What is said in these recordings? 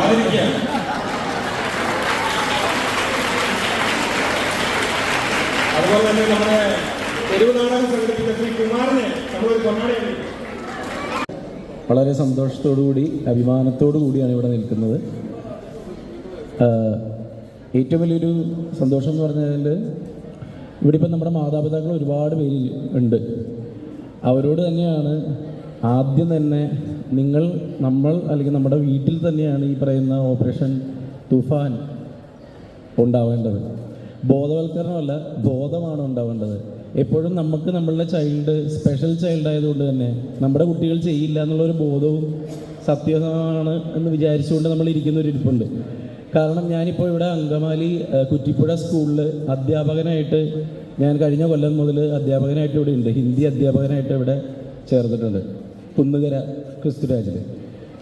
ആദരിക്കുകയാണ്. അതുപോലെ തന്നെ നമ്മുടെ തെരുവ് നാടകം സംഘടിപ്പിച്ച ശ്രീ കുമാറിനെ നമ്മളൊരു കൊണ്ടാടിയാണ്. വളരെ സന്തോഷത്തോടുകൂടി അഭിമാനത്തോടു കൂടിയാണ് ഇവിടെ നിൽക്കുന്നത്. ഏറ്റവും വലിയൊരു സന്തോഷം എന്ന് പറഞ്ഞാൽ ഇവിടെ ഇപ്പം നമ്മുടെ മാതാപിതാക്കൾ ഒരുപാട് പേര് ഉണ്ട്. അവരോട് തന്നെയാണ് ആദ്യം തന്നെ നമ്മൾ അല്ലെങ്കിൽ നമ്മുടെ വീട്ടിൽ തന്നെയാണ് ഈ പറയുന്ന ഓപ്പറേഷൻ തൂഫാൻ ഉണ്ടാവേണ്ടത്. ബോധവൽക്കരണമല്ല, ബോധമാണ് ഉണ്ടാവേണ്ടത്. എപ്പോഴും നമുക്ക് നമ്മളുടെ ചൈൽഡ് സ്പെഷ്യൽ ചൈൽഡ് ആയതുകൊണ്ട് തന്നെ നമ്മുടെ കുട്ടികൾ ചെയ്യില്ല എന്നുള്ളൊരു ബോധവും സത്യമാണ് എന്ന് വിചാരിച്ചുകൊണ്ട് നമ്മൾ ഇരിക്കുന്നൊരു ഇരിപ്പുണ്ട്. കാരണം ഞാനിപ്പോൾ ഇവിടെ അങ്കമാലി കുറ്റിപ്പുഴ സ്കൂളിൽ അധ്യാപകനായിട്ട് ഞാൻ കഴിഞ്ഞ കൊല്ലം മുതൽ അധ്യാപകനായിട്ട് ഇവിടെ ഉണ്ട്. ഹിന്ദി അധ്യാപകനായിട്ട് ഇവിടെ ചേർന്നിട്ടുണ്ട് കുന്നുകര ക്രിസ്തുരാജിൽ.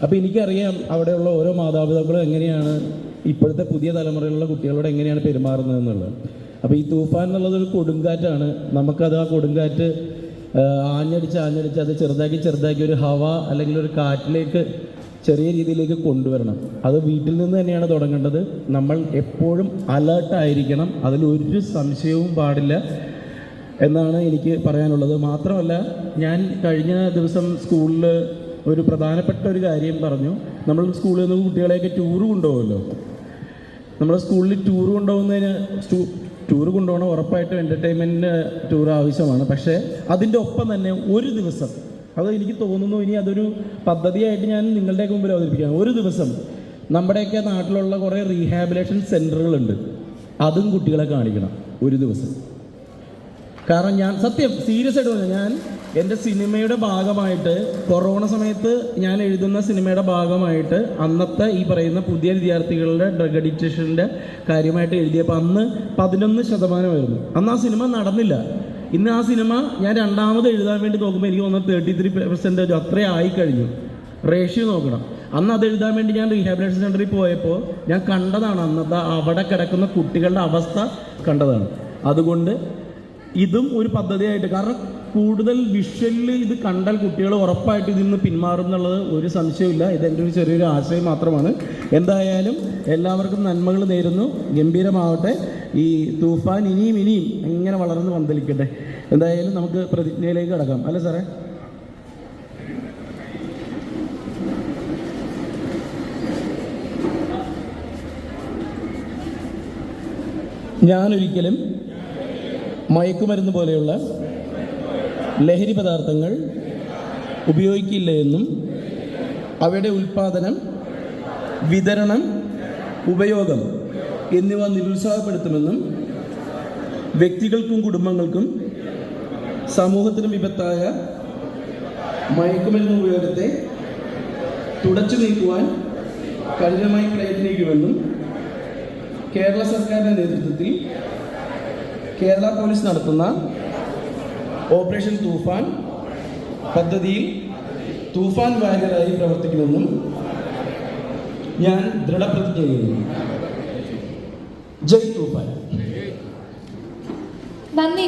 അപ്പോൾ എനിക്കറിയാം അവിടെയുള്ള ഓരോ മാതാപിതാക്കളും എങ്ങനെയാണ് ഇപ്പോഴത്തെ പുതിയ തലമുറയിലുള്ള കുട്ടികളോട് എങ്ങനെയാണ് പെരുമാറുന്നത് എന്നുള്ളത്. അപ്പോൾ ഈ തൂഫാൻ എന്നുള്ളതൊരു കൊടുങ്കാറ്റാണ്. നമുക്കത് ആ കൊടുങ്കാറ്റ് ആഞ്ഞടിച്ച് അത് ചെറുതാക്കി ഒരു ഹവ അല്ലെങ്കിൽ ഒരു കാറ്റിലേക്ക് ചെറിയ രീതിയിലേക്ക് കൊണ്ടുവരണം. അത് വീട്ടിൽ നിന്ന് തന്നെയാണ് തുടങ്ങേണ്ടത്. നമ്മൾ എപ്പോഴും അലേർട്ടായിരിക്കണം, അതിലൊരു സംശയവും പാടില്ല എന്നാണ് എനിക്ക് പറയാനുള്ളത്. മാത്രമല്ല, ഞാൻ കഴിഞ്ഞ ദിവസം സ്കൂളിൽ ഒരു പ്രധാനപ്പെട്ട ഒരു കാര്യം പറഞ്ഞു. നമ്മൾ സ്കൂളിൽ നിന്ന് കുട്ടികളെയൊക്കെ ടൂറ് കൊണ്ടുപോകുമല്ലോ. നമ്മുടെ സ്കൂളിൽ ടൂർ കൊണ്ടുപോകണം, ഉറപ്പായിട്ടും എൻ്റർടൈൻമെൻറ്റിന് ടൂർ ആവശ്യമാണ്. പക്ഷേ അതിൻ്റെ ഒപ്പം തന്നെ ഒരു ദിവസം, അത് എനിക്ക് തോന്നുന്നു ഇനി അതൊരു പദ്ധതിയായിട്ട് ഞാൻ നിങ്ങളുടെയൊക്കെ മുമ്പിൽ അവതരിപ്പിക്കാം. ഒരു ദിവസം നമ്മുടെയൊക്കെ നാട്ടിലുള്ള കുറേ റീഹാബിലേഷൻ സെൻറ്ററുകളുണ്ട്, അതും കുട്ടികളെ കാണിക്കണം ഒരു ദിവസം. കാരണം ഞാൻ സത്യം സീരിയസ് ആയിട്ട് പറഞ്ഞു, ഞാൻ എൻ്റെ സിനിമയുടെ ഭാഗമായിട്ട് കൊറോണ സമയത്ത് ഞാൻ എഴുതുന്ന സിനിമയുടെ ഭാഗമായിട്ട് അന്നത്തെ ഈ പറയുന്ന പുതിയ വിദ്യാർത്ഥികളുടെ ഡ്രഗ് അഡിക്ഷൻ്റെ കാര്യമായിട്ട് എഴുതിയപ്പോൾ അന്ന് 11% അന്ന് ആ സിനിമ നടന്നില്ല. ഇന്ന് ആ സിനിമ ഞാൻ രണ്ടാമത് എഴുതാൻ വേണ്ടി നോക്കുമ്പോൾ എനിക്ക് തോന്നുന്നത് 33% അത്രയും ആയിക്കഴിഞ്ഞു. റേഷ്യോ നോക്കണം. അന്ന് അത് എഴുതാൻ വേണ്ടി ഞാൻ റീഹാബിലേഷൻ സെൻ്ററിൽ പോയപ്പോൾ ഞാൻ കണ്ടതാണ്, അന്നത്തെ അവിടെ കിടക്കുന്ന കുട്ടികളുടെ അവസ്ഥ കണ്ടതാണ്. അതുകൊണ്ട് ഇതും ഒരു പദ്ധതിയായിട്ട്, കാരണം കൂടുതൽ വിഷ്വലിൽ ഇത് കണ്ടാൽ കുട്ടികൾ ഉറപ്പായിട്ട് ഇതിൽ നിന്ന് പിന്മാറും എന്നുള്ളത് ഒരു സംശയമില്ല. ഇതെൻ്റെ ഒരു ചെറിയൊരു ആശയം മാത്രമാണ്. എന്തായാലും എല്ലാവർക്കും നന്മകൾ നേരുന്നു. ഗംഭീരമാവട്ടെ. ഈ തൂഫാൻ ഇനിയും ഇങ്ങനെ വളർന്ന് പന്തലിക്കട്ടെ. എന്തായാലും നമുക്ക് പ്രതിജ്ഞയിലേക്ക് കടക്കാം, അല്ലേ സാറേ? ഞാനൊരിക്കലും മയക്കുമരുന്ന് പോലെയുള്ള ലഹരി പദാർത്ഥങ്ങൾ ഉപയോഗിക്കില്ല എന്നും അവയുടെ ഉൽപ്പാദനം, വിതരണം, ഉപയോഗം എന്നിവ നിരുത്സാഹപ്പെടുത്തുമെന്നും വ്യക്തികൾക്കും കുടുംബങ്ങൾക്കും സമൂഹത്തിനും വിപത്തായ മയക്കുമരുന്ന് ഉപയോഗത്തെ തുടച്ചു നീക്കുവാൻ കഠിനമായി പ്രയത്നിക്കുമെന്നും കേരള സർക്കാരിൻ്റെ നേതൃത്വത്തിൽ കേരള പോലീസ് നടത്തുന്ന ഓപ്പറേഷൻ തൂഫാൻ പദ്ധതിയിൽ തൂഫാൻ വാരിയറായി പ്രവർത്തിക്കുമെന്നും ഞാൻ ദൃഢപ്രതിജ്ഞ ചെയ്യുന്നു. ജയ് തൂഫാൻ. നന്ദി.